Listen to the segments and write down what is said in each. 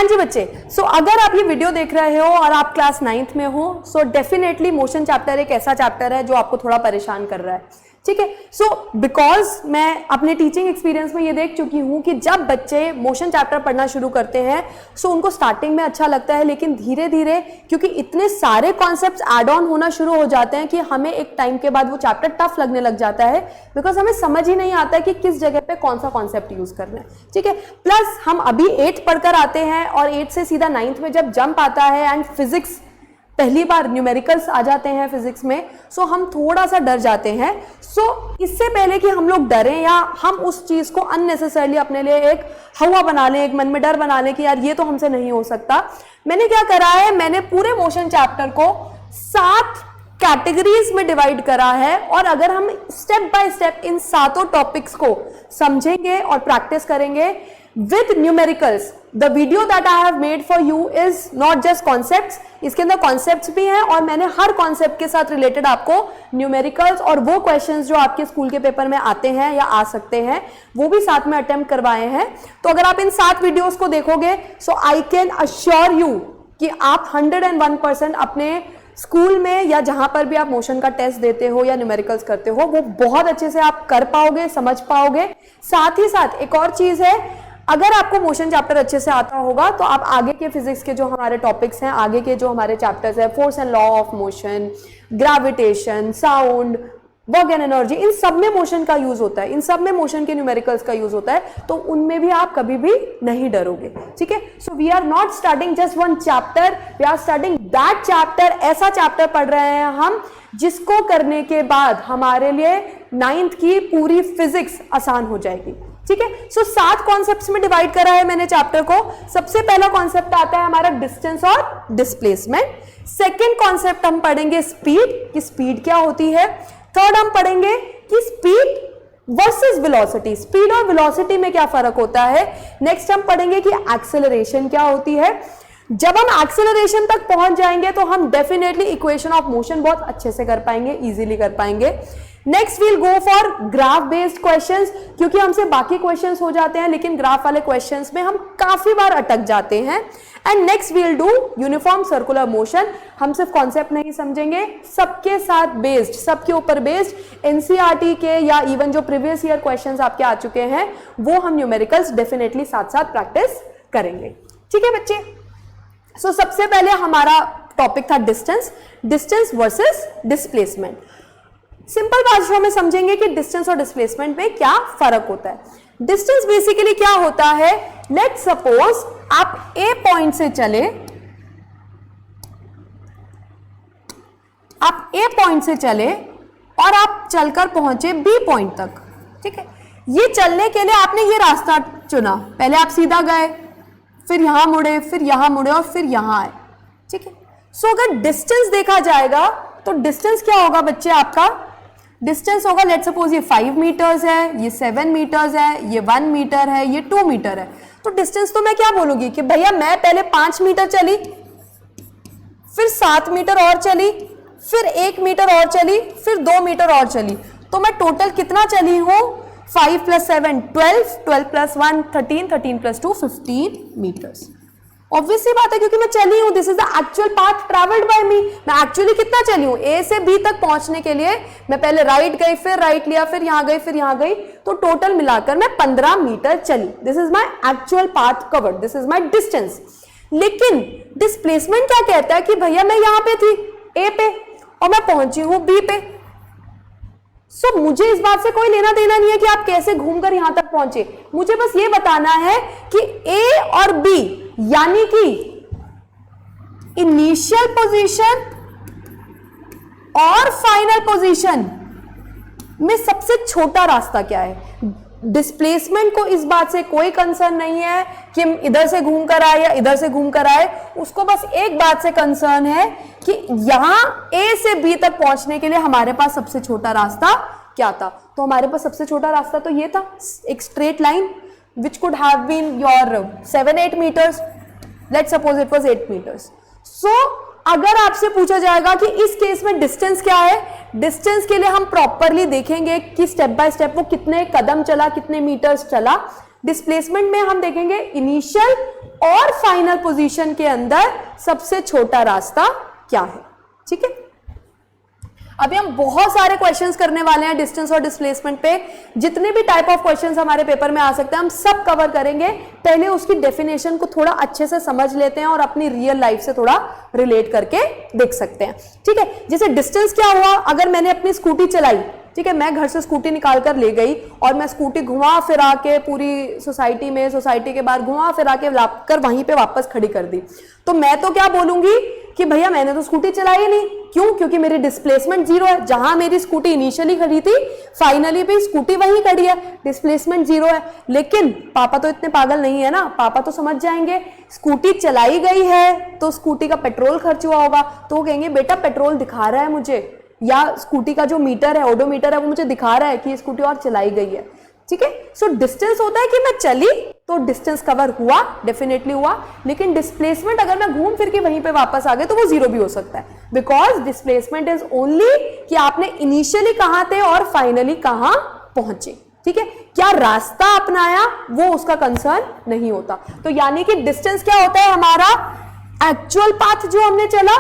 हाँ जी बच्चे, सो अगर आप ये वीडियो देख रहे हो और आप क्लास 9th में हो, सो डेफिनेटली मोशन चैप्टर एक ऐसा चैप्टर है जो आपको थोड़ा परेशान कर रहा है। ठीक है, सो बिकॉज मैं अपने टीचिंग एक्सपीरियंस में ये देख चुकी हूँ कि जब बच्चे मोशन चैप्टर पढ़ना शुरू करते हैं सो उनको स्टार्टिंग में अच्छा लगता है, लेकिन धीरे धीरे क्योंकि इतने सारे कॉन्सेप्ट्स ऐड ऑन होना शुरू हो जाते हैं कि हमें एक टाइम के बाद वो चैप्टर टफ लगने लग जाता है, बिकॉज हमें समझ ही नहीं आता है कि किस जगह पे कौन सा कॉन्सेप्ट यूज करना है। ठीक है, प्लस हम अभी 8th पढ़कर आते हैं और 8 से सीधा 9th में जब जंप आता है एंड फिजिक्स पहली बार न्यूमेरिकल्स आ जाते हैं फिजिक्स में, सो हम थोड़ा सा डर जाते हैं। सो इससे पहले कि हम लोग डरें या हम उस चीज को अननेसेसरली अपने लिए एक हवा बना लें, एक मन में डर बना लें कि यार ये तो हमसे नहीं हो सकता, मैंने क्या करा है, मैंने पूरे मोशन चैप्टर को 7 कैटेगरीज में डिवाइड करा है और अगर हम step by step in 7 topics को समझेंगे और प्रैक्टिस करेंगे with numericals, the video that I have made for you is not just concepts, इसके अंदर concepts भी हैं और मैंने हर concept के साथ related आपको numericals और वो questions जो आपके स्कूल के पेपर में आते हैं या आ सकते हैं वो भी साथ में attempt करवाए हैं। तो अगर आप इन 7 वीडियोस को देखोगे so I can assure you कि आप 101% अपने स्कूल में या जहां पर भी आप मोशन का टेस्ट देते हो या न्यूमेरिकल्स करते हो वो बहुत अच्छे से आप कर पाओगे, समझ पाओगे। साथ ही साथ एक और चीज है, अगर आपको मोशन चैप्टर अच्छे से आता होगा तो आप आगे के फिजिक्स के जो हमारे टॉपिक्स हैं, आगे के जो हमारे चैप्टर्स हैं, force and law of motion, gravitation, sound, work and energy, इन सब में मोशन का यूज होता है, इन सब में मोशन के न्यूमेरिकल्स का यूज होता है, तो उनमें भी आप कभी भी नहीं डरोगे। ठीक है, so we are not starting just one chapter, we are starting that chapter. ऐसा चैप्टर पढ़ रहे हैं हम जिसको करने के बाद हमारे लिए 9th की पूरी फिजिक्स आसान हो जाएगी। ठीक है, सो 7 कॉन्सेप्ट्स में डिवाइड करा है मैंने चैप्टर को। सबसे पहला कॉन्सेप्ट आता है हमारा डिस्टेंस और डिस्प्लेसमेंट। सेकेंड कॉन्सेप्ट हम पढ़ेंगे स्पीड, कि स्पीड क्या होती है। थर्ड हम पढ़ेंगे कि स्पीड वर्सेस वेलोसिटी, स्पीड और वेलोसिटी में क्या फर्क होता है। नेक्स्ट हम पढ़ेंगे कि एक्सेलरेशन क्या होती है। जब हम एक्सेलरेशन तक पहुंच जाएंगे तो हम डेफिनेटली इक्वेशन ऑफ मोशन बहुत अच्छे से कर पाएंगे, इजीली कर पाएंगे। Next we'll go for graph based questions, क्योंकि हमसे बाकी क्वेश्चंस हो जाते हैं लेकिन ग्राफ वाले क्वेश्चंस में हम काफी बार अटक जाते हैं। And next we'll do uniform circular motion. हम सिर्फ कॉन्सेप्ट नहीं समझेंगे, सबके साथ बेस्ड, सबके ऊपर बेस्ड एनसीईआरटी के या इवन जो प्रीवियस ईयर क्वेश्चंस आपके आ चुके हैं वो हम न्यूमेरिकल्स डेफिनेटली साथ साथ प्रैक्टिस करेंगे। ठीक है बच्चे, सो सबसे पहले हमारा टॉपिक था distance, distance versus displacement. Simple भाषा में समझेंगे कि डिस्टेंस और डिस्प्लेसमेंट में क्या फर्क होता है। डिस्टेंस बेसिकली क्या होता है, लेट्स सपोज आप ए पॉइंट से चले, आप ए पॉइंट से चले और आप चलकर पहुंचे बी पॉइंट तक। ठीक है, ये चलने के लिए आपने ये रास्ता चुना, पहले आप सीधा गए, फिर यहां मुड़े, फिर यहां मुड़े और फिर यहां आए। ठीक है, सो अगर डिस्टेंस देखा जाएगा तो डिस्टेंस क्या होगा बच्चे, आपका डिस्टेंस होगा लेट्स सपोज ये 5 मीटर्स है, ये 7 मीटर्स है, ये 1 मीटर है, ये 2 मीटर है। तो डिस्टेंस तो मैं क्या बोलूंगी कि भैया मैं पहले 5 मीटर चली, फिर 7 मीटर और चली, फिर 1 मीटर और चली, फिर 2 मीटर और चली, तो मैं टोटल कितना चली हूं, 5 + 7 12, 12 + 1 13, 13 + 2 15 मीटर्स। ऑब्वियस सी बात है क्योंकि मैं चली हूं, this is the actual path travelled by me. मैं एक्चुअली कितना चली हूं, ए से बी तक पहुंचने के लिए मैं पहले राइट गई, फिर राइट लिया, फिर यहां गई, फिर यहां गई, तो टोटल मिलाकर मैं 15 मीटर चली। This is my actual path covered, this is my distance. लेकिन डिस्प्लेसमेंट क्या कहता है कि भैया मैं यहां पे थी ए पे और मैं पहुंची हूं बी पे। सो मुझे इस बात से कोई लेना देना नहीं है कि आप कैसे घूमकर यहां तक पहुंचे, मुझे बस ये बताना है कि ए और बी यानी कि इनिशियल पोजीशन और फाइनल पोजीशन में सबसे छोटा रास्ता क्या है। डिस्प्लेसमेंट को इस बात से कोई कंसर्न नहीं है कि हम इधर से घूम कर आए या इधर से घूम कर आए, उसको बस एक बात से कंसर्न है कि यहां ए से बी तक पहुंचने के लिए हमारे पास सबसे छोटा रास्ता क्या था। तो हमारे पास सबसे छोटा रास्ता तो ये था, एक straight line which could have been your 7-8 meters, let's suppose it was 8 meters. So अगर आपसे पूछा जाएगा कि इस केस में डिस्टेंस क्या है, डिस्टेंस के लिए हम प्रॉपरली देखेंगे कि स्टेप बाय स्टेप वो कितने कदम चला, कितने मीटर्स चला। डिस्प्लेसमेंट में हम देखेंगे इनिशियल और फाइनल पोजीशन के अंदर सबसे छोटा रास्ता क्या है। ठीक है, अभी हम बहुत सारे क्वेश्चंस करने वाले हैं डिस्टेंस और डिस्प्लेसमेंट पे। जितने भी टाइप ऑफ क्वेश्चंस हमारे पेपर में आ सकते हैं हम सब कवर करेंगे। पहले उसकी डेफिनेशन को थोड़ा अच्छे से समझ लेते हैं और अपनी रियल लाइफ से थोड़ा रिलेट करके देख सकते हैं। ठीक है, जैसे डिस्टेंस क्या हुआ, अगर मैंने अपनी स्कूटी चलाई, ठीक है, मैं घर से स्कूटी निकाल कर ले गई और मैं स्कूटी घुमा फिरा के पूरी सोसाइटी में, सोसाइटी के बाहर घुमा फिरा के लाकर वहीं पे वापस खड़ी कर दी, तो मैं तो क्या बोलूंगी कि भैया मैंने तो स्कूटी चलाई नहीं। क्यों? क्योंकि मेरी डिस्प्लेसमेंट जीरो है। जहां मेरी स्कूटी इनिशियली खड़ी थी फाइनली भी स्कूटी वहीं खड़ी है, डिस्प्लेसमेंट जीरो है। लेकिन पापा तो इतने पागल नहीं है ना, पापा तो समझ जाएंगे स्कूटी चलाई गई है तो स्कूटी का पेट्रोल खर्च हुआ होगा, तो वो कहेंगे बेटा पेट्रोल दिखा रहा है मुझे, या स्कूटी का जो मीटर है, ओडोमीटर है, वो मुझे दिखा रहा है कि स्कूटी और चलाई गई है। ठीक है, सो डिस्टेंस होता है कि मैं चली तो डिस्टेंस कवर हुआ, डेफिनेटली हुआ, लेकिन डिस्प्लेसमेंट अगर मैं घूम फिर के वहीं पे वापस आ गए तो वो जीरो भी हो सकता है, बिकॉज डिस्प्लेसमेंट इज ओनली कि आपने इनिशियली कहां थे और फाइनली कहां पहुंचे। ठीक है, क्या रास्ता अपनाया वो उसका कंसर्न नहीं होता। तो यानी कि डिस्टेंस क्या होता है, हमारा एक्चुअल पाथ जो हमने चला,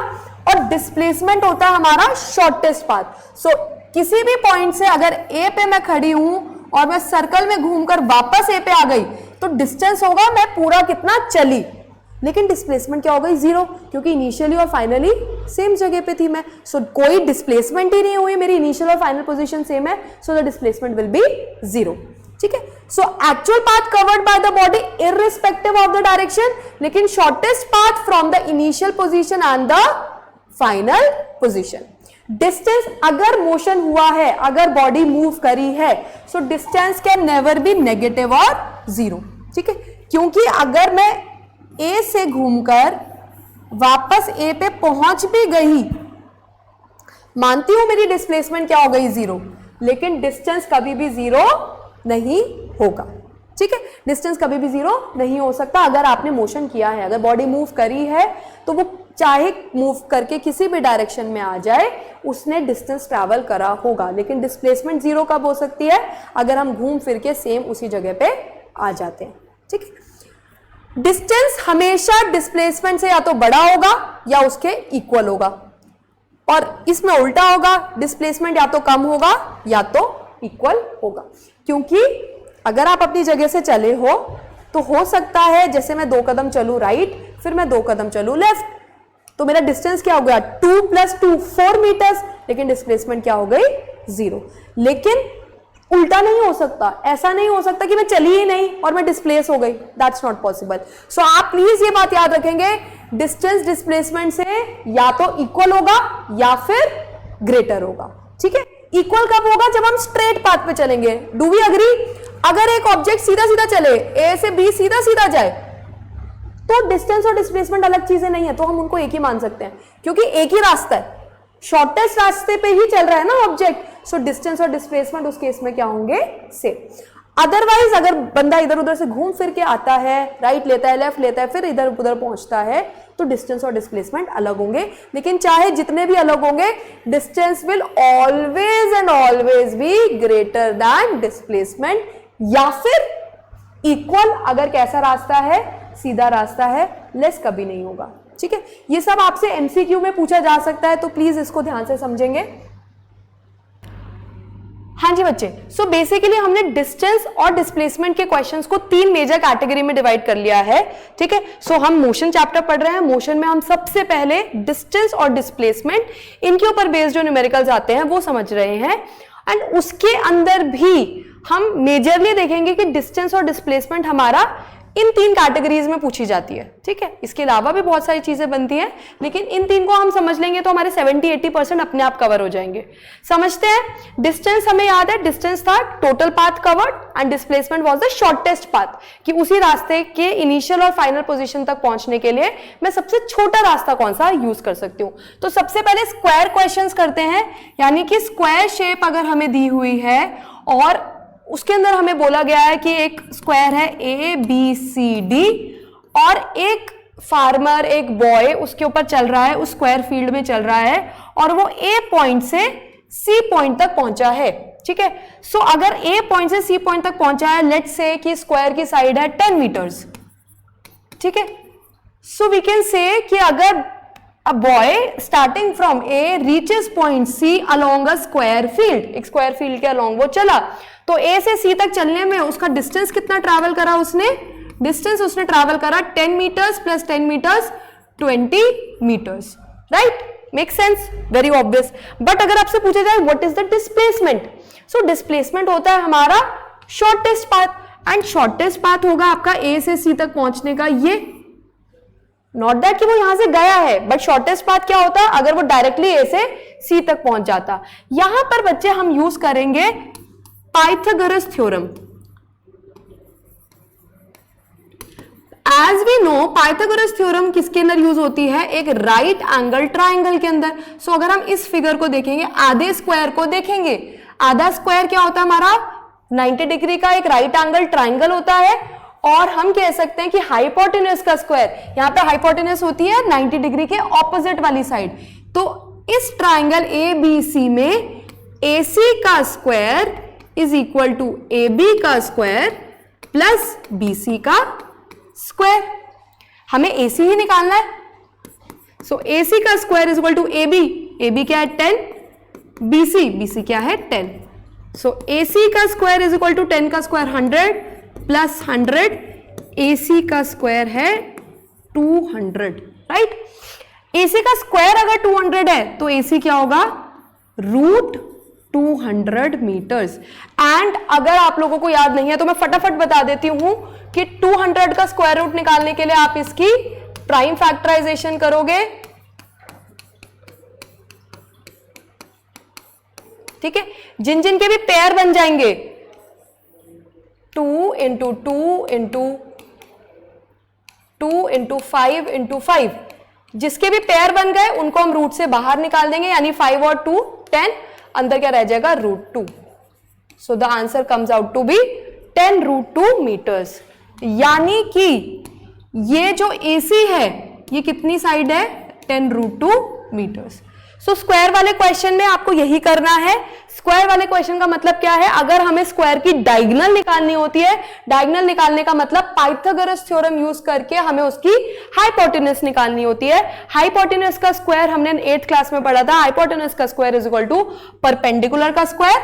और डिस्प्लेसमेंट होता है हमारा शॉर्टेस्ट पाथ। सो किसी भी पॉइंट से अगर ए पे मैं खड़ी हूं और मैं सर्कल में घूमकर वापस ए पे आ गई तो डिस्टेंस होगा मैं पूरा कितना चली, लेकिन डिस्प्लेसमेंट क्या हो गई, जीरो, क्योंकि इनिशियली और फाइनली सेम जगह पे थी मैं। सो कोई डिस्प्लेसमेंट ही नहीं हुई, मेरी इनिशियल और फाइनल पोजीशन सेम है, so the displacement will be zero. ठीक है, so actual path covered by the body irrespective of the direction, लेकिन shortest path from the initial position and the final position. Distance अगर motion हुआ है, अगर body move करी है, so distance can never be negative और zero. ठीक है, क्योंकि अगर मैं ए से घूमकर वापस ए पे पहुंच भी गई, मानती हूं मेरी डिस्प्लेसमेंट क्या हो गई, जीरो, लेकिन डिस्टेंस कभी भी जीरो नहीं होगा। ठीक है, डिस्टेंस कभी भी जीरो नहीं हो सकता। अगर आपने मोशन किया है, अगर बॉडी मूव करी है, तो वो चाहे मूव करके किसी भी डायरेक्शन में आ जाए, उसने डिस्टेंस ट्रैवल करा होगा, लेकिन डिस्प्लेसमेंट जीरो कब हो सकती है, अगर हम घूम फिर के सेम उसी जगह पे आ जाते हैं। ठीक है, डिस्टेंस हमेशा डिस्प्लेसमेंट से या तो बड़ा होगा या उसके इक्वल होगा, और इसमें उल्टा होगा, डिस्प्लेसमेंट या तो कम होगा या तो इक्वल होगा। क्योंकि अगर आप अपनी जगह से चले हो तो हो सकता है जैसे मैं 2 कदम चलूं राइट, फिर मैं 2 कदम चलूं लेफ्ट, तो मेरा डिस्टेंस क्या हो गया, 2 + 2 4 मीटर्स, लेकिन डिस्प्लेसमेंट क्या हो गई, जीरो। लेकिन उल्टा नहीं हो सकता, ऐसा नहीं हो सकता कि मैं चली ही नहीं और मैं डिस्प्लेस हो गई, दैट्स नॉट पॉसिबल। सो आप प्लीज ये बात याद रखेंगे, डिस्टेंस डिस्प्लेसमेंट से या तो इक्वल होगा या फिर ग्रेटर होगा। ठीक है, इक्वल कब होगा, जब हम स्ट्रेट पाथ पे चलेंगे। Do we agree? अगर एक ऑब्जेक्ट सीधा सीधा चले, ए से बी सीधा सीधा जाए, तो डिस्टेंस और डिस्प्लेसमेंट अलग चीजें नहीं है, तो हम उनको एक ही मान सकते हैं, क्योंकि एक ही रास्ता है, शॉर्टेस्ट रास्ते पे ही चल रहा है ना ऑब्जेक्ट। सो डिस्टेंस और डिस्प्लेसमेंट उस केस में क्या होंगे, सेम। अदरवाइज अगर बंदा इधर उधर से घूम फिर के आता है, राइट लेता है, लेफ्ट लेता है, फिर इधर उधर पहुंचता है, तो डिस्टेंस और डिस्प्लेसमेंट अलग होंगे। लेकिन चाहे जितने भी अलग होंगे, distance will always and always be greater than displacement, या फिर इक्वल अगर कैसा रास्ता है, सीधा रास्ता है, लेस कभी नहीं होगा। ठीक है, ये सब आपसे एमसीक्यू में पूछा जा सकता है, तो प्लीज इसको ध्यान से समझेंगे। हाँ जी बच्चे, सो बेसिकली हमने डिस्टेंस और डिस्प्लेसमेंट के क्वेश्चंस को 3 मेजर कैटेगरी में डिवाइड कर लिया है। ठीक है, सो हम मोशन चैप्टर पढ़ रहे हैं। मोशन में हम सबसे पहले डिस्टेंस और डिस्प्लेसमेंट, इनके ऊपर बेस्ड जो न्यूमेरिकल्स आते हैं वो समझ रहे हैं, एंड उसके अंदर भी हम मेजरली देखेंगे कि डिस्टेंस और डिस्प्लेसमेंट हमारा इन 3 कैटेगरीज में पूछी जाती है। ठीक है, इसके अलावा भी बहुत सारी चीजें बनती हैं, लेकिन इन 3 को हम समझ लेंगे तो हमारे 70-80% अपने आप कवर हो जाएंगे। समझते हैं, डिस्टेंस हमें याद है, डिस्टेंस था total path covered and displacement was the shortest path, कि उसी रास्ते के इनिशियल और फाइनल पोजीशन तक पहुंचने के लिए मैं सबसे छोटा रास्ता कौन सा यूज कर सकती हूँ। तो सबसे पहले स्क्वायर क्वेश्चंस करते हैं, यानी कि स्क्वायर शेप अगर हमें दी हुई है और उसके अंदर हमें बोला गया है कि एक स्क्वायर है ABCD, और एक फार्मर, एक बॉय उसके ऊपर चल रहा है, उस स्क्वायर फील्ड में चल रहा है, और वो A पॉइंट से C पॉइंट तक पहुंचा है। ठीक है। सो अगर ए पॉइंट से सी पॉइंट तक पहुंचा है, लेट्स से कि स्क्वायर की साइड है 10 मीटर्स, ठीक है। सो वी कैन से कि अगर a boy starting from A reaches point C along a square field, एक स्क्वायर फील्ड के अलोंग वो चला, तो ए से सी तक चलने में उसका डिस्टेंस कितना ट्रैवल करा उसने, डिस्टेंस उसने ट्रैवल करा 10 meters plus 10 meters 20 meters, right, make sense, very obvious. But अगर आपसे पूछा जाए what is the displacement, so displacement होता है हमारा shortest path, and shortest path होगा आपका ए से सी तक पहुंचने का, ये नॉट दैट कि वो यहां से गया है, बट शॉर्टेस्ट पाथ क्या होता है अगर वो डायरेक्टली ए से सी तक पहुंच जाता। यहां पर बच्चे हम यूज करेंगे Pythagoras theorem. As we know Pythagoras theorem किसके अंदर यूज होती है, एक राइट एंगल ट्राइंगल के अंदर। सो अगर हम इस फिगर को देखेंगे, आधे स्क्वायर को देखेंगे, आधा स्क्वायर क्या होता है हमारा 90 डिग्री का एक राइट एंगल ट्राइंगल होता है, और हम कह सकते हैं कि हाइपोटेन्यूज का स्क्वायर, यहां पे हाइपोटेन्यूज होती है 90 डिग्री के ऑपोजिट वाली साइड। तो इस ट्राइंगल ए बी सी में AC का square is equal to AB का स्क्वायर प्लस BC का स्क्वायर, हमें AC ही निकालना है। सो AC का square is equal to AB क्या है 10, BC क्या है 10। सो AC का स्क्वायर इज इक्वल टू 10 का स्क्वायर 100 प्लस 100, AC का स्क्वायर है 200, राइट। AC का स्क्वायर अगर 200 है तो AC क्या होगा रूट 200 मीटर्स। एंड अगर आप लोगों को याद नहीं है तो मैं फटाफट बता देती हूं कि 200 का स्क्वायर रूट निकालने के लिए आप इसकी प्राइम फैक्टराइजेशन करोगे, ठीक है। जिन जिन के भी पेयर बन जाएंगे 2 इंटू 2 इंटू 2 इंटू 5 इंटू 5, जिसके भी पेयर बन गए उनको हम रूट से बाहर निकाल देंगे, यानी 5 और 2 10, अंदर क्या रह जाएगा root 2। So the answer comes out to be 10 root 2 meters. यानी कि ये जो AC है ये कितनी साइड है 10 रूट 2 मीटर्स। सो स्क्वायर वाले क्वेश्चन में आपको यही करना है। स्क्वायर वाले क्वेश्चन का मतलब क्या है, अगर हमें स्क्वायर की डायगोनल निकालनी होती है, डायगोनल निकालने का मतलब पाइथागोरस थ्योरम यूज करके हमें उसकी हाइपोटेन्यूज निकालनी होती है। हाइपोटेन्यूज का स्क्वायर हमने 8th क्लास में पढ़ा था, हाइपोटेन्यूज का square is equal to perpendicular का स्क्वायर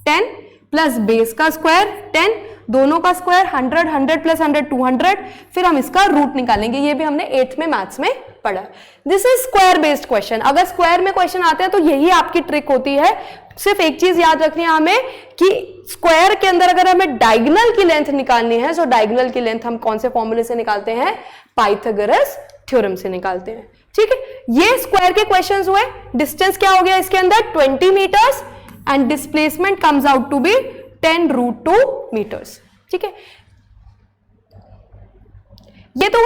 10 प्लस बेस का स्क्वायर 10, दोनों का स्क्वायर 100, 100 प्लस 100 200, फिर हम इसका रूट निकालेंगे। ये भी हमने 8th में मैथ्स में पढ़ा। This is square based question. अगर स्क्वायर में क्वेश्चन आते हैं तो यही आपकी ट्रिक होती है। सिर्फ एक चीज याद रखनी है हमें कि स्क्वायर के अंदर अगर हमें डायगोनल की लेंथ निकालनी है, तो डायगोनल की लेंथ हम कौन से फॉर्मूले से निकालते हैं, पाइथागोरस थ्योरम से निकालते हैं, ठीक है। ये स्क्वायर के क्वेश्चंस हुए। डिस्टेंस क्या हो गया इसके अंदर 20 meters and displacement comes out to be 10 root 2 meters, ठीक है। ये तो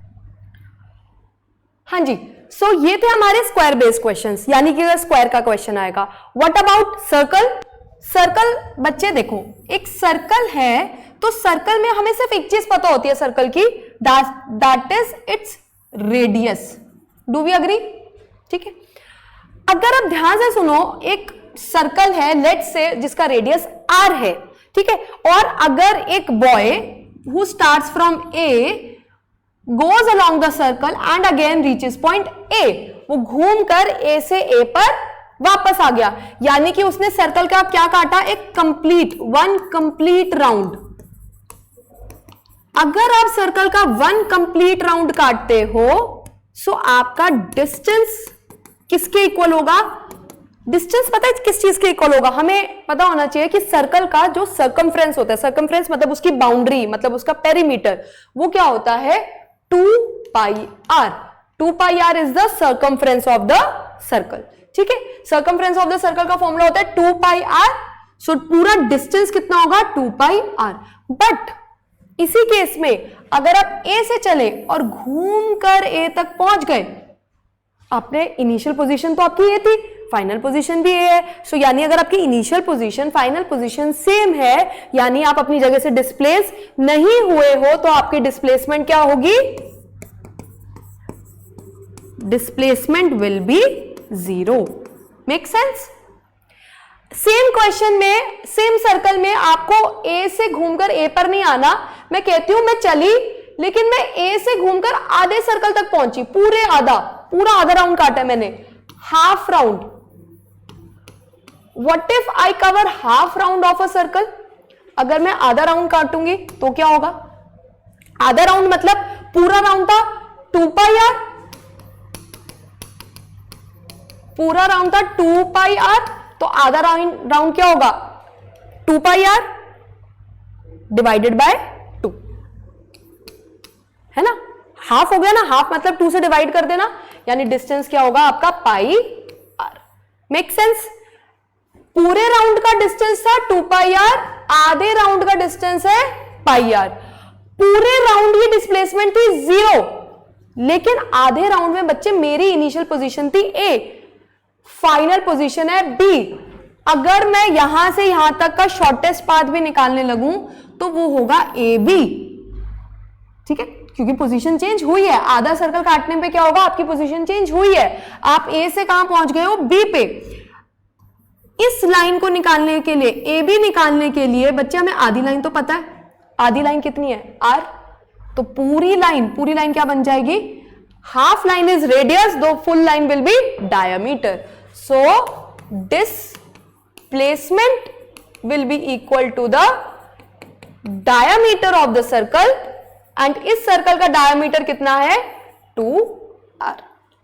हाँ जी, सो ये थे हमारे स्क्वायर बेस्ड क्वेश्चंस, यानी कि अगर स्क्वायर का क्वेश्चन आएगा। What about circle? सर्कल बच्चे देखो, एक सर्कल है तो सर्कल में हमें सिर्फ एक चीज पता होती है सर्कल की, that is its radius. Do we agree? ठीक है। अगर आप ध्यान से सुनो, एक सर्कल है लेट्स से जिसका रेडियस r है, ठीक है, और अगर एक boy who starts from A goes along the circle and again reaches point A, वो घूमकर A से A पर वापस आ गया, यानी कि उसने सर्कल का क्या काटा, एक वन कंप्लीट राउंड। अगर आप सर्कल का 1 कंप्लीट राउंड काटते हो, सो आपका डिस्टेंस किसके इक्वल होगा? डिस्टेंस पता है किस चीज के इक्वल होगा? हमें पता होना चाहिए कि सर्कल का जो सर्कमफ्रेंस होता है, सर्कमफ्रेंस मतलब उसकी बाउंड्री, मतलब उसका पेरीमीटर, वो क्या होता है 2 पाई r। 2 pi r is the circumference of the circle, ठीक है। सर्कमफ्रेंस ऑफ द सर्कल का फॉर्मूला होता है 2 पाई r। सो पूरा डिस्टेंस कितना होगा 2 पाई r। बट इसी केस में अगर आप A से चले और घूमकर A तक पहुंच गए, आपने इनिशियल पोजीशन तो आपकी ये थी, फाइनल पोजीशन भी ये है। सो यानी अगर आपकी initial position final position same है, यानी आप अपनी जगह से डिस्प्लेस नहीं हुए हो, तो आपकी डिस्प्लेसमेंट क्या होगी? Displacement will B 0। Make sense? Same question में, सेम सर्कल में आपको ए से घूमकर ए पर नहीं आना। मैं कहती हूं मैं चली, लेकिन मैं ए से घूमकर आधे सर्कल तक पहुंची, पूरा आधा राउंड काटा मैंने, half round. What if I cover half round of a circle? अगर मैं आधा राउंड काटूंगी तो क्या होगा? आधा राउंड मतलब पूरा राउंड था 2 पाई आर, पूरा राउंड था 2 पाई आर, तो आधा राउंड क्या होगा? 2 पाई आर डिवाइडेड बाय 2, है ना? हाफ हो गया ना, हाफ मतलब 2 से डिवाइड कर देना, यानी डिस्टेंस क्या होगा आपका? पाई आर। Make sense? पूरे राउंड का डिस्टेंस था 2 पाई आर, आधे राउंड का डिस्टेंस है पाई आर। पूरे राउंड की डिस्प्लेसमेंट थी 0, लेकिन आधे राउंड में बच्चे मेरी इनिशियल पोजीशन थी A, फाइनल पोजीशन है B। अगर मैं यहां से यहां तक का शॉर्टेस्ट पाथ भी निकालने लगूं तो वो होगा AB, ठीक है, क्योंकि पोजीशन चेंज हुई है। आधा सर्कल काटने पे क्या होगा? आपकी पोजीशन चेंज हुई है, आप A से कहां पहुंच गए हो? B पे। इस लाइन को निकालने के लिए, AB निकालने के लिए बच्चे हमें आधी लाइन तो पता है, आधी लाइन कितनी है? R। तो पूरी लाइन क्या बन जाएगी? हाफ लाइन इज रेडियस, दो full line will be diameter. So displacement will be equal to the diameter of the circle, and इस सर्कल का डायमीटर कितना है? 2r।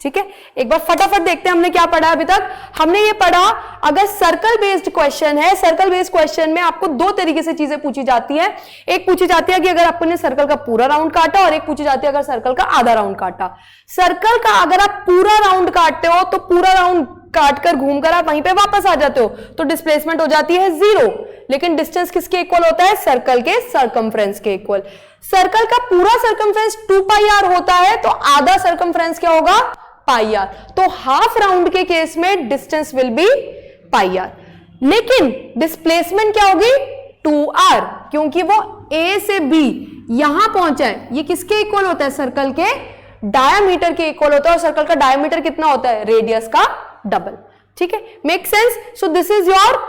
ठीक है, एक बार फटाफट देखते हैं हमने क्या पढ़ा अभी तक। हमने ये पढ़ा, अगर सर्कल बेस्ड क्वेश्चन है, सर्कल बेस्ड क्वेश्चन में आपको दो तरीके से चीजें पूछी जाती है। एक पूछी जाती है कि अगर आपने सर्कल का पूरा राउंड काटा, और एक पूछी जाती है अगर सर्कल का आधा राउंड काटा। सर्कल का अगर आप पूरा राउंड काटते हो तो पूरा राउंड काटकर घूमकर आप वहीं पे वापस आ जाते हो, तो डिस्प्लेसमेंट हो जाती है 0। लेकिन डिस्टेंस किसके इक्वल होता है? सर्कल के सर्कमफ्रेंस के इक्वल। सर्कल का पूरा सर्कमफ्रेंस 2 पाई आर होता है, तो आधा सर्कमफ्रेंस क्या होगा? Pi r. तो हाफ राउंड के केस में distance will be pi r, लेकिन डिस्प्लेसमेंट क्या होगी? 2r, क्योंकि वो A से B यहां पहुंचा है। ये किसके इक्वल होता है? सर्कल के डायमीटर के इक्वल होता है, और सर्कल का डायमीटर कितना होता है? रेडियस का डबल। ठीक है, make sense? So this is your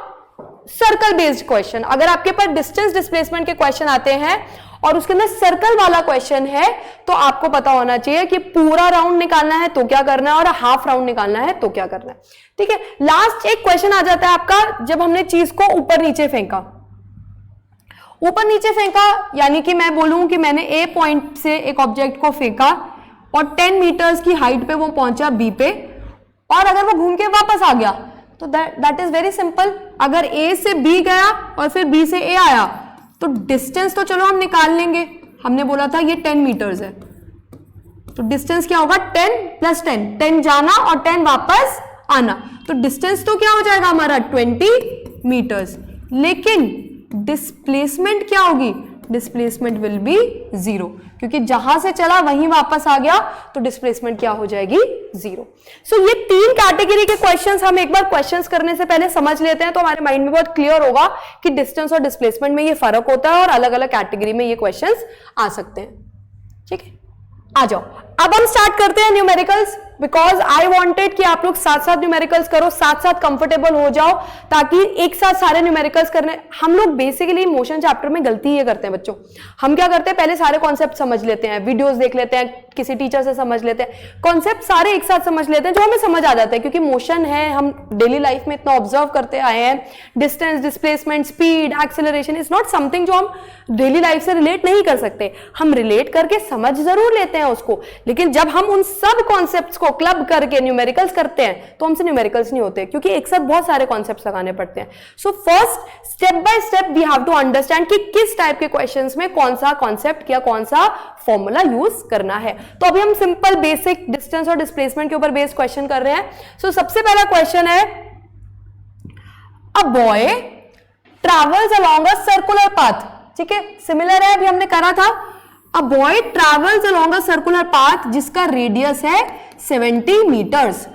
circle based question. अगर आपके पास डिस्टेंस डिस्प्लेसमेंट के क्वेश्चन आते हैं और उसके अंदर सर्कल वाला क्वेश्चन है, तो आपको पता होना चाहिए कि पूरा राउंड निकालना है तो क्या करना है, और हाफ राउंड निकालना है तो क्या करना है। ठीक है, लास्ट एक क्वेश्चन आ जाता है आपका, जब हमने चीज को ऊपर नीचे फेंका। ऊपर नीचे फेंका यानी कि मैं बोलूं कि मैंने A पॉइंट से एक ऑब्जेक्ट को फेंका और 10 मीटर्स की हाइट पे वो पहुंचा B पे, और अगर वो घूम के वापस आ गया तो दैट इज वेरी सिंपल। अगर A से B गया और फिर B से A आया, तो डिस्टेंस तो चलो हम निकाल लेंगे। हमने बोला था ये 10 मीटर्स है, तो डिस्टेंस क्या होगा? 10 + 10, 10 जाना और 10 वापस आना, तो डिस्टेंस तो क्या हो जाएगा हमारा? 20 मीटर्स। लेकिन डिस्प्लेसमेंट क्या होगी? डिस्प्लेसमेंट विल बी 0, क्योंकि जहां से चला वहीं वापस आ गया, तो डिस्प्लेसमेंट क्या हो जाएगी? 0। सो ये 3 कैटेगरी के क्वेश्चंस हम एक बार क्वेश्चंस करने से पहले समझ लेते हैं, तो हमारे माइंड में बहुत क्लियर होगा कि डिस्टेंस और डिस्प्लेसमेंट में ये फर्क होता है, और अलग अलग कैटेगरी में ये क्वेश्चंस आ सकते हैं। ठीक है, आ जाओ, अब हम स्टार्ट करते हैं न्यूमेरिकल्स, बिकॉज आई वांटेड कि आप लोग साथ साथ न्यूमेरिकल्स करो, साथ साथ कंफर्टेबल हो जाओ, ताकि एक साथ सारे न्यूमेरिकल्स करने। हम लोग बेसिकली मोशन चैप्टर में गलती ये करते हैं बच्चों, हम क्या करते हैं? पहले सारे कॉन्सेप्ट समझ लेते हैं, वीडियोस देख लेते हैं, किसी टीचर से समझ लेते हैं, कॉन्सेप्ट सारे एक साथ समझ लेते हैं जो हमें समझ आ जाता है, क्योंकि मोशन है, हम डेली लाइफ में इतना ऑब्जर्व करते आए हैं। Distance, displacement, speed, acceleration is not something जो हम डेली लाइफ से रिलेट नहीं कर सकते। हम रिलेट करके समझ जरूर लेते हैं उसको, लेकिन जब हम उन सब कॉन्सेप्ट्स को क्लब करके न्यूमेरिकल्स करते हैं तो हमसे न्यूमेरिकल्स नहीं होते, क्योंकि एक साथ बहुत सारे कॉन्सेप्ट्स लगाने पड़ते हैं। So first step by step we have to understand कि किस टाइप के क्वेश्चंस में कौन सा कॉन्सेप्ट या कौन सा फॉर्मूला यूज करना है। तो अभी हम सिंपल बेसिक डिस्टेंस और डिस्प्लेसमेंट के ऊपर बेस्ड क्वेश्चन कर रहे हैं। सो सबसे पहला क्वेश्चन है, a boy travels along a circular path. ठीक है, सिमिलर है, अभी हमने करा था। A boy travels along a circular path जिसका रेडियस है 70 metres.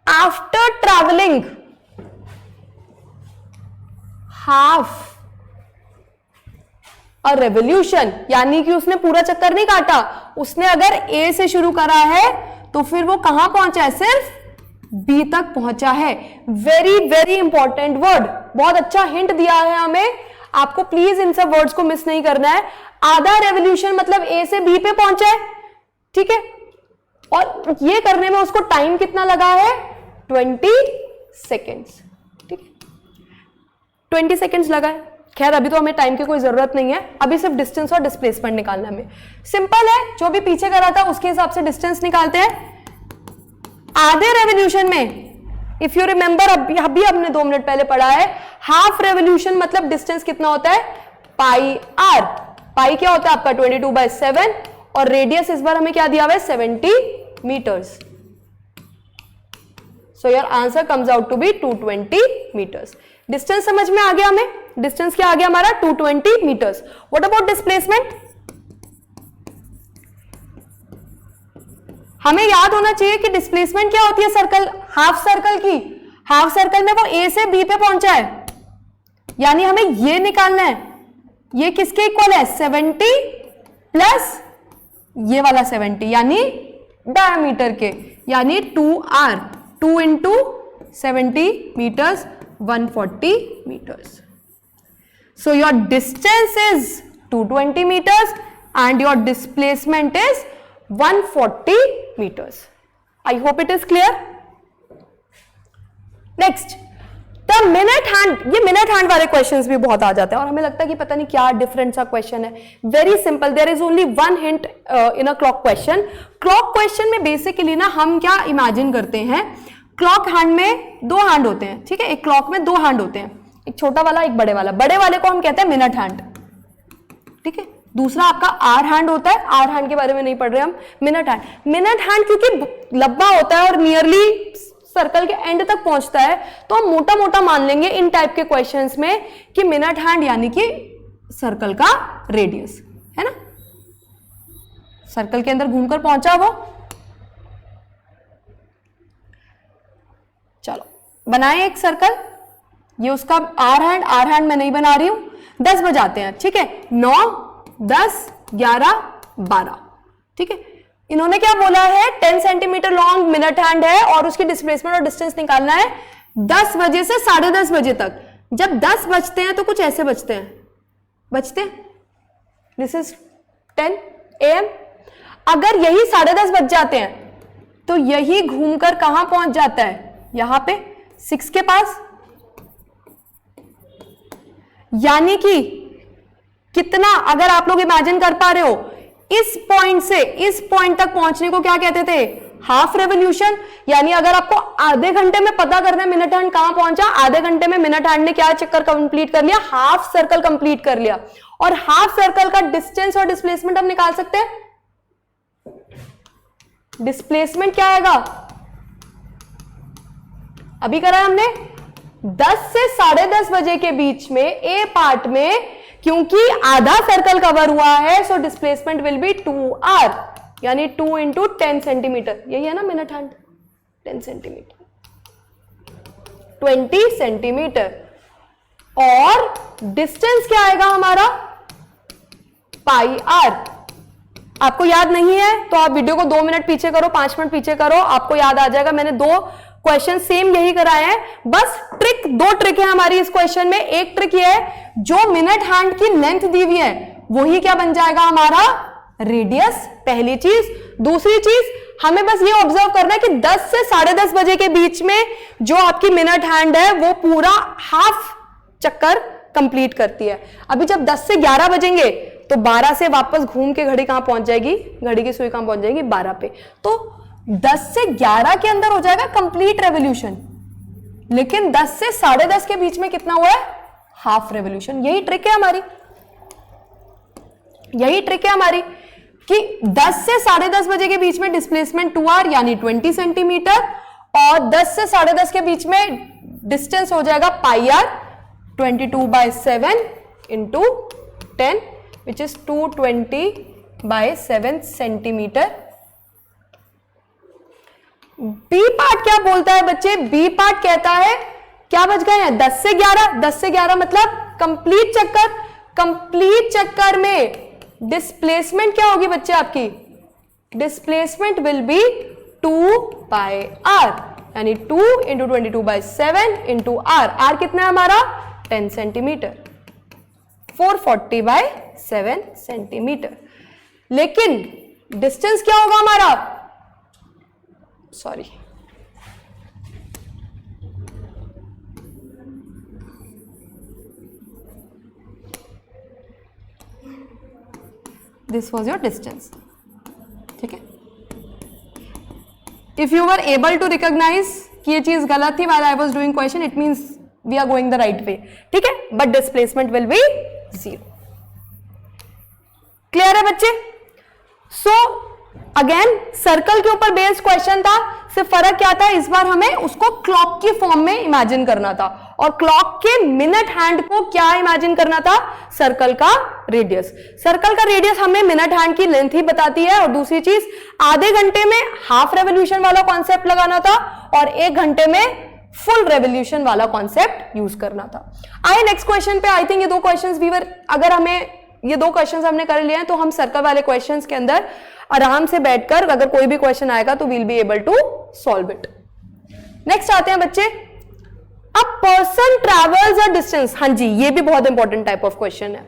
After traveling half a revolution, यानी कि उसने पूरा चक्कर नहीं काटा, उसने अगर A से शुरू करा है तो फिर वो कहां पहुंचा है? सिर्फ बी तक पहुंचा है। वेरी वेरी इंपॉर्टेंट वर्ड, बहुत अच्छा हिंट दिया है हमें, आपको प्लीज इन सब वर्ड्स को मिस नहीं करना है। आधा रेवोल्यूशन मतलब ए से बी पे पहुंचा है, ठीक है, और ये करने में उसको टाइम कितना लगा है, 20 सेकेंड्स, ठीक है, 20 सेकेंड्स लगा है। खैर अभी तो हमें टाइम की कोई जरूरत नहीं है, अभी सिर्फ डिस्टेंस और डिस्प्लेसमेंट निकालना है। सिंपल है, जो भी पीछे करा था उसके हिसाब से डिस्टेंस निकालते हैं। आधे रेवोल्यूशन में इफ यू रिमेंबर, अभी हमने 2 मिनट पहले पढ़ा है, हाफ रेवोल्यूशन मतलब डिस्टेंस कितना होता है, पाई आर। पाई क्या होता है आपका 22/7 और रेडियस इस बार हमें क्या दिया हुआ है, 70 meters. So your answer comes out to be 220 meters. Distance समझ में आ गया हमें, डिस्टेंस क्या आ गया हमारा 220 मीटर्स। व्हाट अबाउट डिस्प्लेसमेंट, हमें याद होना चाहिए कि डिस्प्लेसमेंट क्या होती है सर्कल, हाफ सर्कल की। हाफ सर्कल में वो ए से बी पे पहुंचा है, यानी हमें ये निकालना है, ये किसके इक्वल है, 70 प्लस ये वाला 70 यानी डायमीटर के, यानी 2r, 2 into 70 meters 140 meters. So your distance is 220 meters and your displacement is 140 meters. I hope it is clear. Next, the minute hand. ये minute hand वाले questions भी बहुत आ जाते हैं और हमें लगता है कि पता नहीं क्या different सा question है. Very simple. There is only one hint in a clock question. Clock question में basically ना हम क्या imagine करते हैं, क्लॉक हैंड में 2 हैंड होते हैं, ठीक है, एक क्लॉक में 2 हैंड होते हैं, एक छोटा वाला एक बड़े वाला। बड़े वाले को हम कहते हैं मिनट हैंड, ठीक है, दूसरा आपका आर हैंड होता है। आर हैंड के बारे में नहीं पढ़ रहे हम, मिनट हैंड। मिनट हैंड क्योंकि लंबा होता है और नियरली सर्कल के एंड तक पहुंचता है, तो हम मोटा मोटा मान लेंगे इन टाइप के क्वेश्चंस में कि मिनट हैंड यानी कि सर्कल का रेडियस है ना, सर्कल के अंदर घूमकर पहुंचा वो। चलो बनाए एक सर्कल, ये उसका आर हैंड मैं नहीं बना रही हूं। 10 बजाते हैं, ठीक है, 9, 10, 11, 12, ठीक है। इन्होंने क्या बोला है, 10 सेंटीमीटर लॉन्ग मिनट हैंड है और उसकी डिस्प्लेसमेंट और डिस्टेंस निकालना है 10 बजे से 10:30 बजे तक। जब 10 बजते हैं तो कुछ ऐसे बजते हैं, दिस इज 10 AM। अगर यही 10:30 बज जाते हैं तो यही घूमकर कहां पहुंच जाता है, यहां पे 6 के पास, यानी कि कितना, अगर आप लोग इमेजिन कर पा रहे हो, इस पॉइंट से इस पॉइंट तक पहुंचने को क्या कहते थे, हाफ रेवोल्यूशन। यानी अगर आपको आधे घंटे में पता करना है मिनट हैंड कहां पहुंचा, आधे घंटे में मिनट हैंड ने क्या चक्कर कंप्लीट कर लिया, हाफ सर्कल कंप्लीट कर लिया। और हाफ सर्कल का डिस्टेंस और डिस्प्लेसमेंट हम निकाल सकते हैं। डिस्प्लेसमेंट क्या आएगा, अभी करा है हमने 10 से 10:30 बजे के बीच में ए पार्ट में, क्योंकि आधा सर्कल कवर हुआ है, सो डिस्प्लेसमेंट विल बी 2r, यानी 2 इंटू 10 सेंटीमीटर, यही है ना मिनट हैंड, 10 सेंटीमीटर, 20 सेंटीमीटर। और डिस्टेंस क्या आएगा हमारा, पाई आर। आपको याद नहीं है तो आप वीडियो को 2 मिनट पीछे करो, 5 मिनट पीछे करो, आपको याद आ जाएगा। मैंने 2 क्वेश्चन सेम यही कराए हैं, बस ट्रिक 2 ट्रिक है हमारी इस क्वेश्चन में। एक ट्रिक ये है, जो मिनट हैंड की लेंथ दी हुई है वही क्या बन जाएगा हमारा रेडियस, पहली चीज। दूसरी चीज, हमें बस ये ऑब्जर्व करना है कि 10 से 10:30 बजे के बीच में जो आपकी मिनट हैंड है वो पूरा हाफ चक्कर कंप्लीट करती है। अभी जब 10 से 11 बजेंगे तो 12 से वापस घूम के घड़ी कहां पहुंच जाएगी, घड़ी की सुई कहां पहुंच जाएगी, 12 पे। तो 10 से 11 के अंदर हो जाएगा कंप्लीट रेवोल्यूशन, लेकिन 10 से 10:30 के बीच में कितना हुआ है, हाफ रेवोल्यूशन। यही ट्रिक है हमारी, यही ट्रिक है हमारी कि 10 से 10:30 बजे के बीच में डिस्प्लेसमेंट 2r यानी 20 सेंटीमीटर, और 10 से 10:30 के बीच में डिस्टेंस हो जाएगा pi r, 22/7 into 10 which is 220/7 centimetre. B part क्या बोलता है बच्चे, बी पार्ट कहता है क्या बच गए हैं 10 से 11, 10 से 11 मतलब कंप्लीट चक्कर। कंप्लीट चक्कर में डिस्प्लेसमेंट क्या होगी बच्चे आपकी, डिस्प्लेसमेंट विल बी 2πr, यानी 2 इंटू 22/7 इंटू आर, आर कितना है हमारा 10 सेंटीमीटर, 440/7 सेंटीमीटर। लेकिन डिस्टेंस क्या होगा हमारा, sorry this was your distance, ठीक है। If you were able to recognise कि ये चीज गलत थी while I was doing question, it means we are going the right way, ठीक है, but displacement will be 0। Clear है बच्चे? सो अगेन सर्कल के ऊपर बेस्ड क्वेश्चन था, सिर्फ फर्क क्या था, इस बार हमें उसको क्लॉक की फॉर्म में इमेजिन करना था, और क्लॉक के मिनट हैंड को क्या इमेजिन करना था, सर्कल का रेडियस। सर्कल का रेडियस हमें मिनट हैंड की लेंथ ही बताती है, और दूसरी चीज आधे घंटे में हाफ रेवोल्यूशन वाला कॉन्सेप्ट लगाना था, और 1 घंटे में फुल रेवोल्यूशन वाला कॉन्सेप्ट यूज करना था। आइए नेक्स्ट क्वेश्चन पे। आई थिंक ये 2 क्वेश्चंस अगर हमें ये 2 क्वेश्चंस हमने कर लिए हैं, तो हम सर्कल वाले क्वेश्चंस के अंदर आराम से बैठकर अगर कोई भी क्वेश्चन आएगा तो we'll be able to solve it. Next आते हैं बच्चे, a person travels a distance. हाँ जी, ये भी बहुत इंपॉर्टेंट टाइप ऑफ क्वेश्चन है।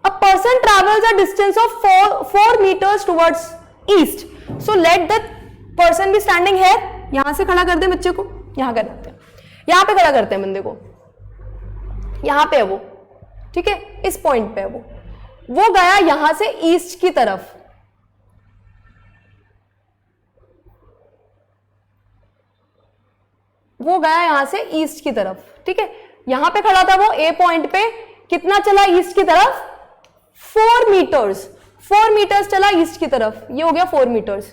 A person travels a distance of 4 meters towards east, so let the person be standing here. यहां से खड़ा कर दे बच्चे को, यहां कर देते हैं, यहां पे खड़ा करते हैं बंदे को, यहां पे है वो, ठीक है, इस पॉइंट पे है वो गया यहां से ईस्ट की तरफ, वो गया यहां से ईस्ट की तरफ, ठीक है। यहां पे खड़ा था वो ए पॉइंट पे, कितना चला ईस्ट की तरफ, 4 मीटर्स, 4 मीटर्स चला ईस्ट की तरफ, ये हो गया 4 मीटर्स,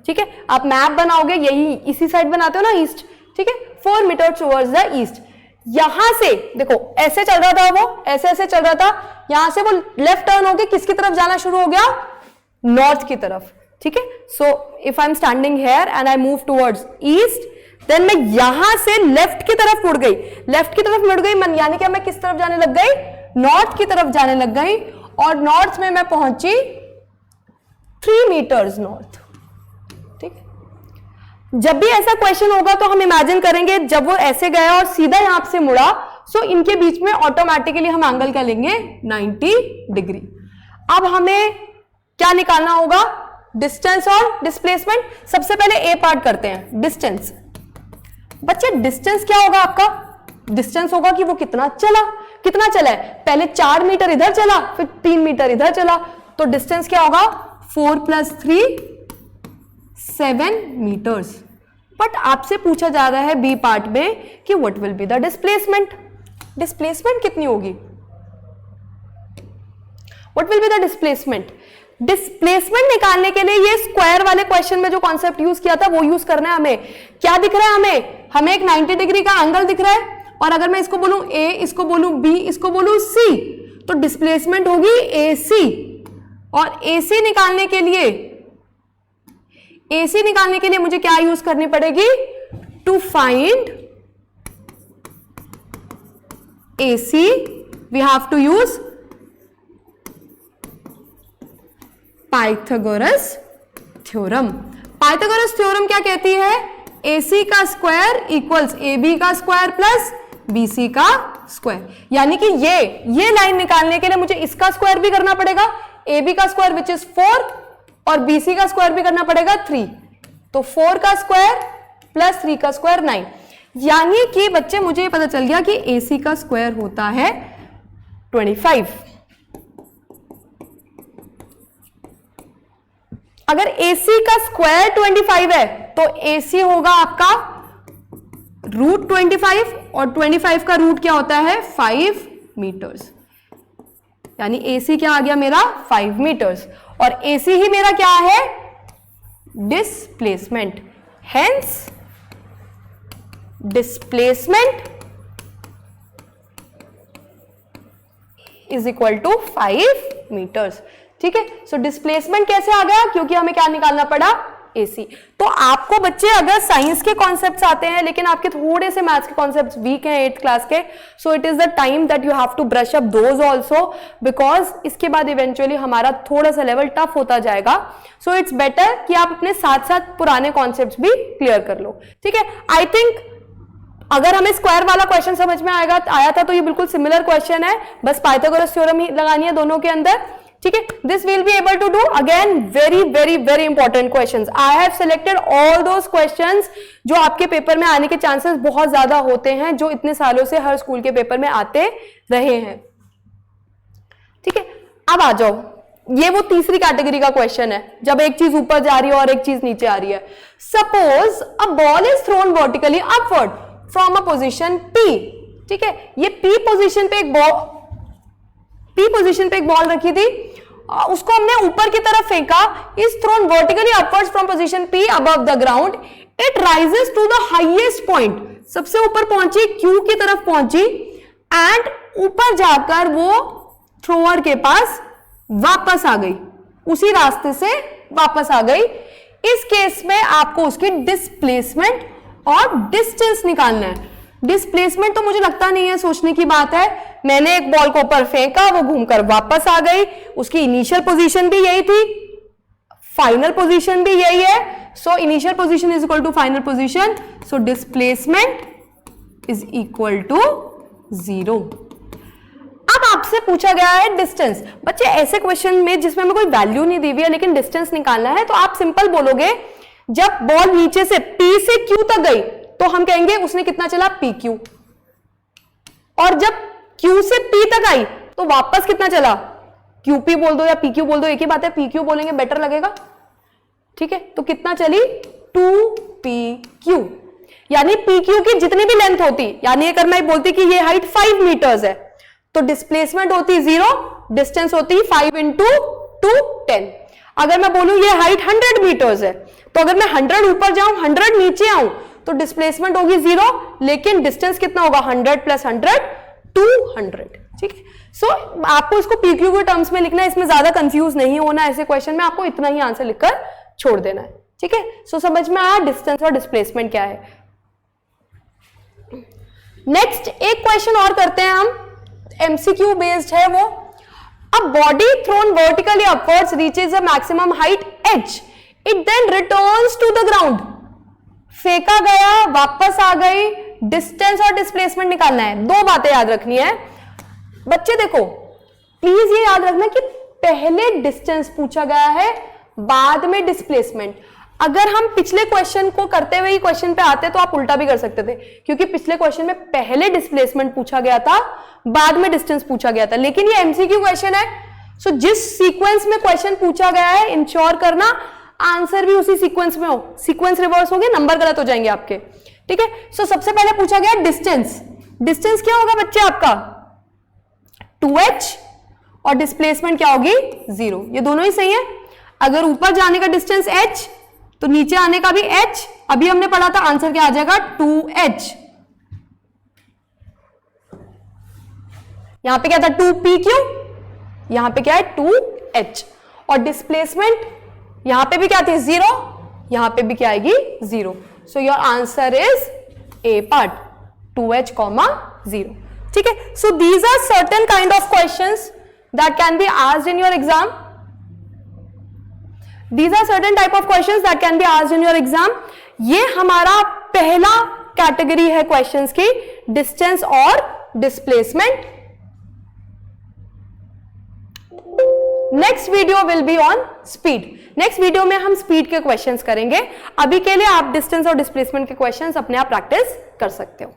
ठीक है। आप मैप बनाओगे, यही इसी साइड बनाते हो ना ईस्ट, ठीक है, 4 मीटर टुवर्ड्स द ईस्ट। यहां से देखो ऐसे चल रहा था वो, ऐसे ऐसे चल रहा था, यहां से वो लेफ्ट टर्न होके किसकी तरफ जाना शुरू हो गया, नॉर्थ की तरफ, ठीक है। So if I am standing here and I move towards east, then मैं यहां से लेफ्ट की तरफ मुड़ गई, लेफ्ट की तरफ मुड़ गई, यानी कि मैं किस तरफ जाने लग गई, नॉर्थ की तरफ जाने लग गई, और नॉर्थ में मैं पहुंची 3 मीटर्स नॉर्थ, ठीक है। जब भी ऐसा क्वेश्चन होगा तो हम इमेजिन करेंगे जब वो ऐसे गया और सीधा यहां से मुड़ा, सो इनके बीच में ऑटोमेटिकली हम एंगल क्या लेंगे, 90 डिग्री। अब हमें क्या निकालना होगा, डिस्टेंस और डिस्प्लेसमेंट। सबसे पहले ए पार्ट करते हैं, डिस्टेंस। बच्चे डिस्टेंस क्या होगा आपका, डिस्टेंस होगा कि वो कितना चला, कितना चला है, पहले 4 मीटर इधर चला, फिर 3 मीटर इधर चला, तो डिस्टेंस क्या होगा, 4 + 3 7 मीटर्स। बट आपसे पूछा जा रहा है बी पार्ट में कि what will be the displacement, displacement कितनी होगी, what will be the displacement. Displacement निकालने के लिए ये स्क्वायर वाले क्वेश्चन में जो कॉन्सेप्ट यूज किया था वो यूज करना है हमें। क्या दिख रहा है हमें एक 90 डिग्री का एंगल दिख रहा है, और अगर मैं इसको बोलूं ए, इसको बोलूं बी, इसको बोलूं सी, तो डिस्प्लेसमेंट होगी AC। और AC निकालने के लिए मुझे क्या यूज करनी पड़ेगी, to find AC we have to use Pythagoras theorem. Pythagoras theorem क्या कहती है, AC का स्क्वायर इक्वल्स AB का स्क्वायर प्लस BC का स्क्वायर। यानी कि ये लाइन निकालने के लिए मुझे इसका स्क्वायर भी करना पड़ेगा, AB का स्क्वायर विच इज 4, और BC का स्क्वायर भी करना पड़ेगा 3, तो 4 का स्क्वायर प्लस 3 का स्क्वायर 9। यानी कि बच्चे मुझे ये पता चल गया कि AC का स्क्वायर होता है 25। अगर AC का स्क्वायर 25 है तो AC होगा आपका √25, और 25 का रूट क्या होता है, 5 मीटर्स। यानी AC क्या आ गया मेरा, 5 मीटर्स, और AC ही मेरा क्या है, displacement. Hence displacement is equal to 5 meters, ठीक है। सो डिस्प्लेसमेंट कैसे आ गया, क्योंकि हमें क्या निकालना पड़ा, AC। तो आपको बच्चे अगर साइंस के कॉन्सेप्ट्स आते हैं लेकिन आपके थोड़े से मैथ्स के कॉन्सेप्ट्स वीक हैं 8th क्लास के, so it is the time that you have to brush up those also, because इसके बाद इवेंचुअली हमारा थोड़ा सा लेवल टफ होता जाएगा। सो इट्स बेटर कि आप अपने साथ साथ पुराने कॉन्सेप्ट्स भी क्लियर कर लो, ठीक है। आई थिंक अगर हमें स्क्वायर वाला क्वेश्चन समझ में आया था तो ये बिल्कुल सिमिलर क्वेश्चन है, बस पाइथागोरस थ्योरम ही लगानी है दोनों के अंदर, ठीक है। This will be able to do again very very very important questions. I have selected all those questions जो आपके पेपर में आने के चांसेस बहुत ज्यादा होते हैं, जो इतने सालों से हर स्कूल के पेपर में आते रहे हैं, ठीक है। अब आ जाओ, ये वो तीसरी कैटेगरी का क्वेश्चन है जब एक चीज ऊपर जा रही है और एक चीज नीचे आ रही है। Suppose a ball is thrown vertically upward from a position P, ठीक है। ये P पोजीशन पे एक बॉल रखी थी, उसको हमने ऊपर की तरफ फेंका, is thrown vertically upwards from position P above the ground, it rises to the highest point, सबसे ऊपर पहुंची, Q की तरफ पहुंची, एंड ऊपर जाकर वो थ्रोअर के पास वापस आ गई, उसी रास्ते से वापस आ गई। इस केस में आपको उसकी डिस्प्लेसमेंट और डिस्टेंस निकालना है। डिस्प्लेसमेंट तो मुझे लगता नहीं है सोचने की बात है, मैंने एक बॉल को ऊपर फेंका, वो घूमकर वापस आ गई, उसकी इनिशियल पोजीशन भी यही थी, फाइनल पोजीशन भी यही है। So initial position is equal to final position, so displacement is equal to 0। अब आपसे पूछा गया है डिस्टेंस। बच्चे ऐसे क्वेश्चन में जिसमें हमें कोई वैल्यू नहीं दी हुई है लेकिन डिस्टेंस निकालना है, तो आप सिंपल बोलोगे, जब बॉल नीचे से P से Q तक गई तो हम कहेंगे उसने कितना चला, PQ, और जब Q से P तक आई तो वापस कितना चला, QP बोल दो या PQ बोल दो, एक ही बात है, PQ बोलेंगे बेटर लगेगा, ठीक है। तो कितना चली, 2PQ, यानी PQ की जितनी भी लेंथ होती, यानी अगर मैं बोलती कि ये हाइट 5 मीटर्स है तो डिस्प्लेसमेंट होती 0, डिस्टेंस होती 5 इंटू 2 10। अगर मैं बोलूं ये हाइट 100 मीटर्स है तो अगर मैं 100 ऊपर जाऊं 100 नीचे आऊं तो डिस्प्लेसमेंट होगी 0, लेकिन डिस्टेंस कितना होगा, 100 प्लस 100 200, ठीक है। सो आपको इसको PQ के टर्म्स में लिखना है, इसमें ज्यादा कंफ्यूज नहीं होना, ऐसे क्वेश्चन में आपको इतना ही आंसर लिखकर छोड़ देना है, ठीक है। सो समझ में आया डिस्टेंस और डिस्प्लेसमेंट क्या है। नेक्स्ट एक क्वेश्चन और करते हैं हम, MCQ बेस्ड है वो। A body thrown vertically upwards reaches a maximum height h. It then returns to the ground. फेंका गया, वापस आ गई, डिस्टेंस और डिस्प्लेसमेंट निकालना है। दो बातें याद रखनी है बच्चे, देखो प्लीज ये याद रखना कि पहले डिस्टेंस पूछा गया है, बाद में डिस्प्लेसमेंट। अगर हम पिछले क्वेश्चन को करते हुए ही क्वेश्चन पे आते तो आप उल्टा भी कर सकते थे, क्योंकि पिछले क्वेश्चन में पहले डिस्प्लेसमेंट पूछा गया था, बाद में डिस्टेंस पूछा गया था, लेकिन ये MCQ क्वेश्चन है। सो जिस सीक्वेंस में क्वेश्चन पूछा गया है इंश्योर करना आंसर भी उसी सीक्वेंस में हो, सीक्वेंस रिवर्स हो गया नंबर गलत हो जाएंगे आपके, ठीक है। सो सबसे पहले पूछा गया डिस्टेंस। डिस्टेंस क्या होगा बच्चे आपका, 2h, और डिस्प्लेसमेंट क्या होगी, 0। ये दोनों ही सही है। अगर ऊपर जाने का डिस्टेंस h तो नीचे आने का भी h, अभी हमने पढ़ा था, आंसर क्या आ जाएगा, 2h। यहां पे क्या था, 2PQ, यहां पे क्या है, 2h, और डिस्प्लेसमेंट यहां पे भी क्या थी, 0, यहां पे भी क्या आएगी, 0। So your answer is A part, 2h, 0, ठीक है। So these are certain kind of questions that can be asked in your exam. These are certain type of questions that can be asked in your exam. ये हमारा पहला category है questions की, distance और displacement. Next video will be on speed. Next video में हम speed के questions करेंगे। अभी के लिए आप डिस्टेंस और डिस्प्लेसमेंट के क्वेश्चंस अपने आप प्रैक्टिस कर सकते हो।